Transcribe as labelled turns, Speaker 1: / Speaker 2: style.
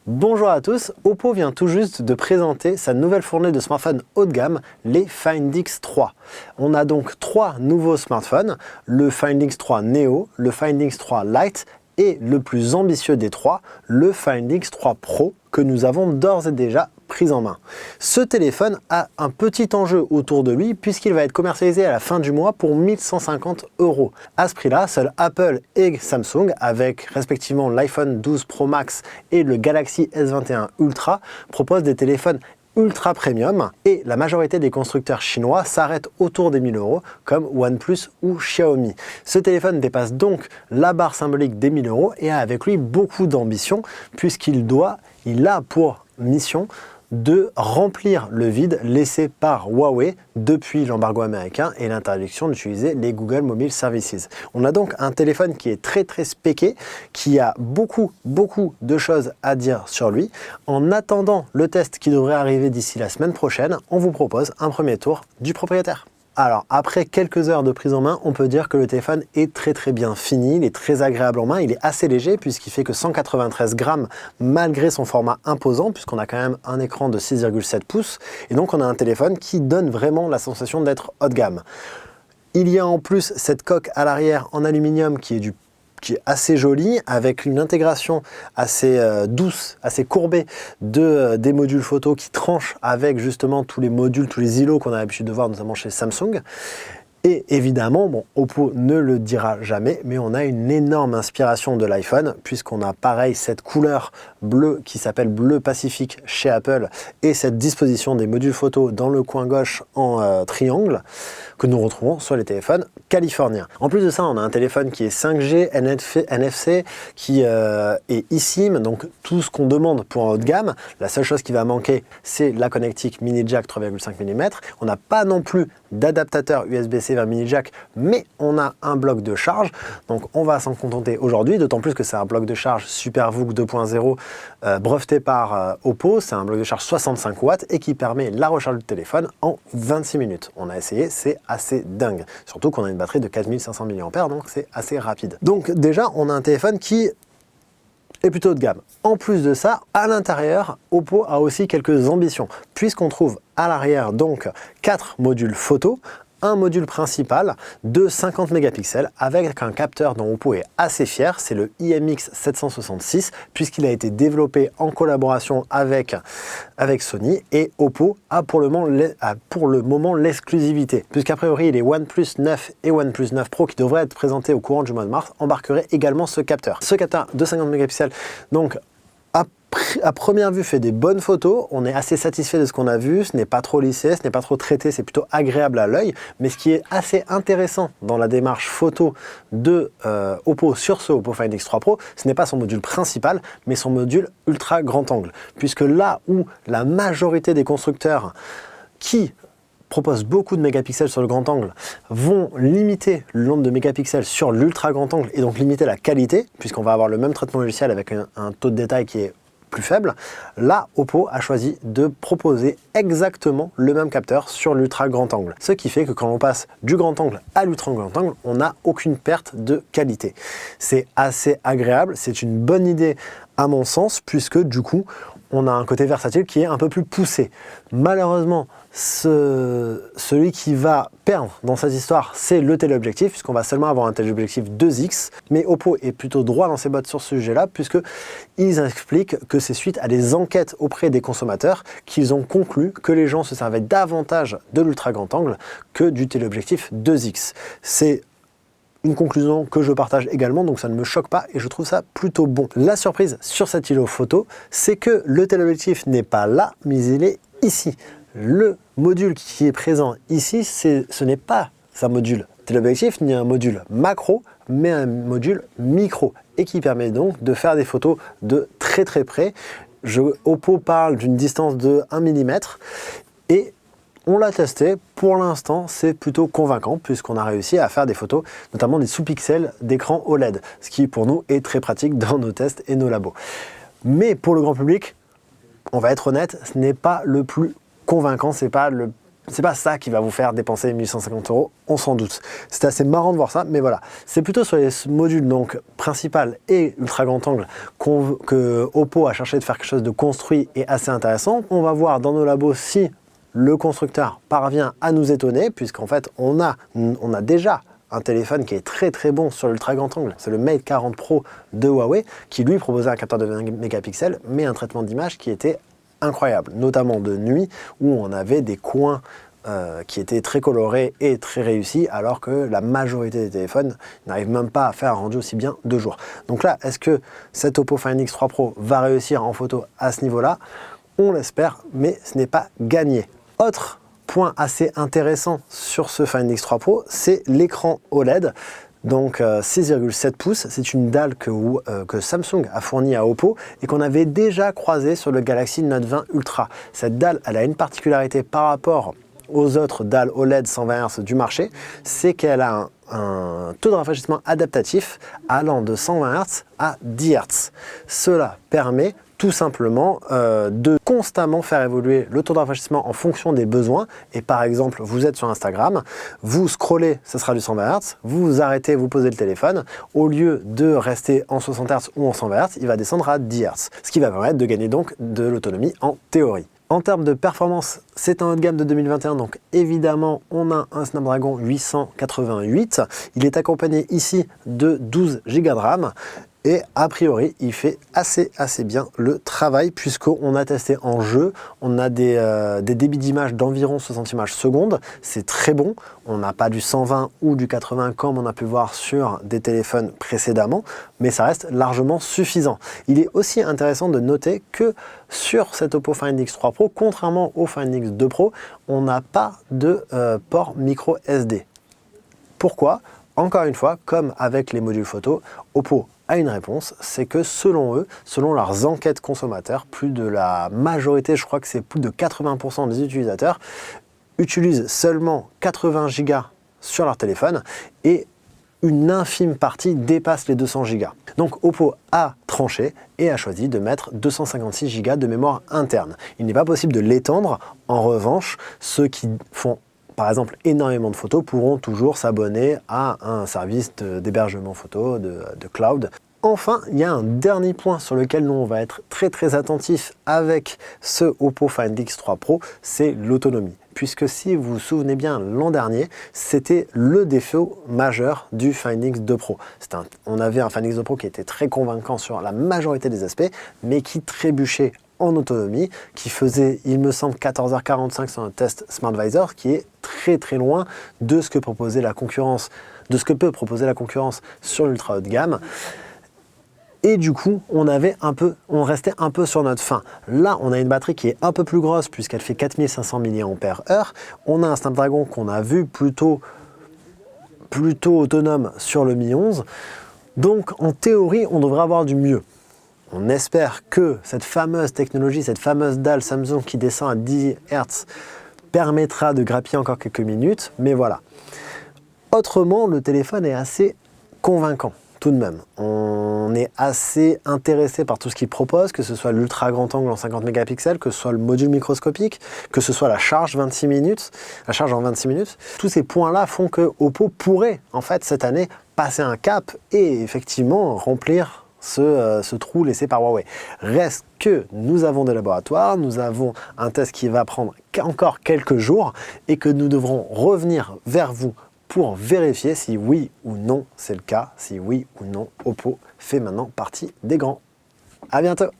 Speaker 1: Bonjour à tous, Oppo vient tout juste de présenter sa nouvelle fournée de smartphones haut de gamme, les Find X3. On a donc trois nouveaux smartphones, le Find X3 Neo, le Find X3 Lite et le plus ambitieux des trois, le Find X3 Pro, que nous avons d'ores et déjà pris en main. Ce téléphone a un petit enjeu autour de lui puisqu'il va être commercialisé à la fin du mois pour 1150 €. À ce prix-là, seuls Apple et Samsung, avec respectivement l'iPhone 12 Pro Max et le Galaxy S21 Ultra, proposent des téléphones ultra premium et la majorité des constructeurs chinois s'arrêtent autour des 1000 € comme OnePlus ou Xiaomi. Ce téléphone dépasse donc la barre symbolique des 1000 € et a avec lui beaucoup d'ambition puisqu'il a pour mission de remplir le vide laissé par Huawei depuis l'embargo américain et l'interdiction d'utiliser les Google Mobile Services. On a donc un téléphone qui est très spéqué, qui a beaucoup de choses à dire sur lui. En attendant le test qui devrait arriver d'ici la semaine prochaine, on vous propose un premier tour du propriétaire. Alors, après quelques heures de prise en main, on peut dire que le téléphone est très bien fini, il est très agréable en main, il est assez léger puisqu'il fait que 193 grammes malgré son format imposant puisqu'on a quand même un écran de 6,7 pouces et donc on a un téléphone qui donne vraiment la sensation d'être haut de gamme. Il y a en plus cette coque à l'arrière en aluminium qui est assez jolie, avec une intégration assez douce, assez courbée des modules photo qui tranchent avec justement tous les modules, tous les îlots qu'on a l'habitude de voir notamment chez Samsung. Et évidemment, bon, Oppo ne le dira jamais, mais on a une énorme inspiration de l'iPhone, puisqu'on a pareil cette couleur bleue qui s'appelle bleu Pacifique chez Apple, et cette disposition des modules photo dans le coin gauche en triangle, que nous retrouvons sur les téléphones californiens. En plus de ça, on a un téléphone qui est 5G, NFC, qui est eSIM, donc tout ce qu'on demande pour un haut de gamme. La seule chose qui va manquer, c'est la connectique mini jack 3,5 mm. On n'a pas non plus d'adaptateur USB-C vers mini jack, mais on a un bloc de charge, donc on va s'en contenter aujourd'hui, d'autant plus que c'est un bloc de charge SuperVOOC 2.0 breveté par Oppo. C'est un bloc de charge 65 watts et qui permet la recharge du téléphone en 26 minutes. On a essayé, c'est assez dingue, surtout qu'on a une batterie de 4500 mAh, donc c'est assez rapide. Donc déjà, on a un téléphone qui est plutôt haut de gamme. En plus de ça, à l'intérieur, Oppo a aussi quelques ambitions, puisqu'on trouve à l'arrière donc 4 modules photo, un module principal de 50 mégapixels avec un capteur dont Oppo est assez fier, c'est le IMX766 puisqu'il a été développé en collaboration avec Sony et Oppo a pour le moment l'exclusivité puisqu'a priori les OnePlus 9 et OnePlus 9 Pro qui devraient être présentés au courant du mois de mars embarqueraient également ce capteur. Ce capteur de 50 mégapixels donc à première vue fait des bonnes photos, on est assez satisfait de ce qu'on a vu, ce n'est pas trop lissé, ce n'est pas trop traité, c'est plutôt agréable à l'œil, mais ce qui est assez intéressant dans la démarche photo de Oppo sur ce Oppo Find X3 Pro, ce n'est pas son module principal, mais son module ultra grand angle, puisque là où la majorité des constructeurs qui proposent beaucoup de mégapixels sur le grand angle, vont limiter le nombre de mégapixels sur l'ultra grand angle et donc limiter la qualité, puisqu'on va avoir le même traitement logiciel avec un taux de détail qui est plus faible. Là, Oppo a choisi de proposer exactement le même capteur sur l'ultra grand angle. Ce qui fait que quand on passe du grand angle à l'ultra grand angle, on n'a aucune perte de qualité. C'est assez agréable, c'est une bonne idée à mon sens, puisque du coup, on a un côté versatile qui est un peu plus poussé. Malheureusement, celui qui va perdre dans cette histoire, c'est le téléobjectif, puisqu'on va seulement avoir un téléobjectif 2x, mais Oppo est plutôt droit dans ses bottes sur ce sujet-là, puisqu'ils expliquent que c'est suite à des enquêtes auprès des consommateurs qu'ils ont conclu que les gens se servaient davantage de l'ultra grand angle que du téléobjectif 2x. C'est une conclusion que je partage également, donc ça ne me choque pas et je trouve ça plutôt bon. La surprise sur cet îlot photo, c'est que le téléobjectif n'est pas là, mais il est ici. Le module qui est présent ici, ce n'est pas un module téléobjectif ni un module macro, mais un module micro et qui permet donc de faire des photos de très près. Oppo parle d'une distance de 1 mm et on l'a testé, pour l'instant c'est plutôt convaincant puisqu'on a réussi à faire des photos, notamment des sous-pixels d'écran OLED, ce qui pour nous est très pratique dans nos tests et nos labos. Mais pour le grand public, on va être honnête, ce n'est pas le plus convaincant, c'est pas C'est pas ça qui va vous faire dépenser 1150 €, on s'en doute. C'est assez marrant de voir ça, mais voilà. C'est plutôt sur les modules donc principal et ultra grand angle que Oppo a cherché de faire quelque chose de construit et assez intéressant. On va voir dans nos labos si le constructeur parvient à nous étonner, puisqu'en fait on a déjà un téléphone qui est très très bon sur l'ultra grand angle. C'est le Mate 40 Pro de Huawei qui lui proposait un capteur de 20 mégapixels, mais un traitement d'image qui était incroyable, notamment de nuit où on avait des coins qui étaient très colorés et très réussis, alors que la majorité des téléphones n'arrivent même pas à faire un rendu aussi bien de jour. Donc là, est-ce que cet Oppo Find X3 Pro va réussir en photo à ce niveau-là? On l'espère, mais ce n'est pas gagné. Autre point assez intéressant sur ce Find X3 Pro, c'est l'écran OLED. Donc 6,7 pouces, c'est une dalle que Samsung a fournie à Oppo et qu'on avait déjà croisée sur le Galaxy Note 20 Ultra. Cette dalle, elle a une particularité par rapport aux autres dalles OLED 120 Hz du marché, c'est qu'elle a un taux de rafraîchissement adaptatif allant de 120 Hz à 10 Hz. Cela permet tout simplement de constamment faire évoluer le taux de rafraîchissement en fonction des besoins. Et par exemple, vous êtes sur Instagram, vous scrollez, ce sera du 120 Hz, vous vous arrêtez, vous posez le téléphone, au lieu de rester en 60 Hz ou en 120 Hz, il va descendre à 10 Hz, ce qui va permettre de gagner donc de l'autonomie en théorie. En termes de performance, c'est un haut de gamme de 2021, donc évidemment, on a un Snapdragon 888. Il est accompagné ici de 12 Go de RAM. Et a priori, il fait assez bien le travail puisqu'on a testé en jeu, on a des débits d'image d'environ 60 images secondes, c'est très bon. On n'a pas du 120 ou du 80 comme on a pu voir sur des téléphones précédemment, mais ça reste largement suffisant. Il est aussi intéressant de noter que sur cet Oppo Find X3 Pro, contrairement au Find X2 Pro, on n'a pas de port micro SD. Pourquoi ? Encore une fois, comme avec les modules photo, Oppo a une réponse, c'est que selon eux, selon leurs enquêtes consommateurs, plus de la majorité, je crois que c'est plus de 80% des utilisateurs, utilisent seulement 80 Go sur leur téléphone et une infime partie dépasse les 200 Go. Donc Oppo a tranché et a choisi de mettre 256 Go de mémoire interne. Il n'est pas possible de l'étendre. En revanche, ceux qui font par exemple énormément de photos pourront toujours s'abonner à un service d'hébergement photo, de cloud. Enfin, il y a un dernier point sur lequel nous on va être très attentif avec ce Oppo Find X3 Pro, c'est l'autonomie. Puisque si vous vous souvenez bien, l'an dernier, c'était le défaut majeur du Find X2 Pro. On avait un Find X2 Pro qui était très convaincant sur la majorité des aspects, mais qui trébuchait en autonomie, qui faisait, il me semble, 14h45 sur un test SmartVisor, qui est très loin de ce que proposait la concurrence, de ce que peut proposer la concurrence sur l'ultra haut de gamme. Et du coup, on restait un peu sur notre faim. Là, on a une batterie qui est un peu plus grosse puisqu'elle fait 4500 mAh. On a un Snapdragon qu'on a vu plutôt autonome sur le Mi 11. Donc, en théorie, on devrait avoir du mieux. On espère que cette fameuse technologie, cette fameuse dalle Samsung qui descend à 10 Hz permettra de grappiller encore quelques minutes. Mais voilà. Autrement, le téléphone est assez convaincant. Tout de même, on est assez intéressé par tout ce qu'il propose, que ce soit l'ultra grand angle en 50 mégapixels, que ce soit le module microscopique, que ce soit la charge en 26 minutes. Tous ces points-là font que Oppo pourrait, en fait, cette année, passer un cap et effectivement remplir ce trou laissé par Huawei. Reste que nous avons des laboratoires, nous avons un test qui va prendre encore quelques jours et que nous devrons revenir vers vous pour vérifier si oui ou non c'est le cas, si oui ou non Oppo fait maintenant partie des grands. À bientôt!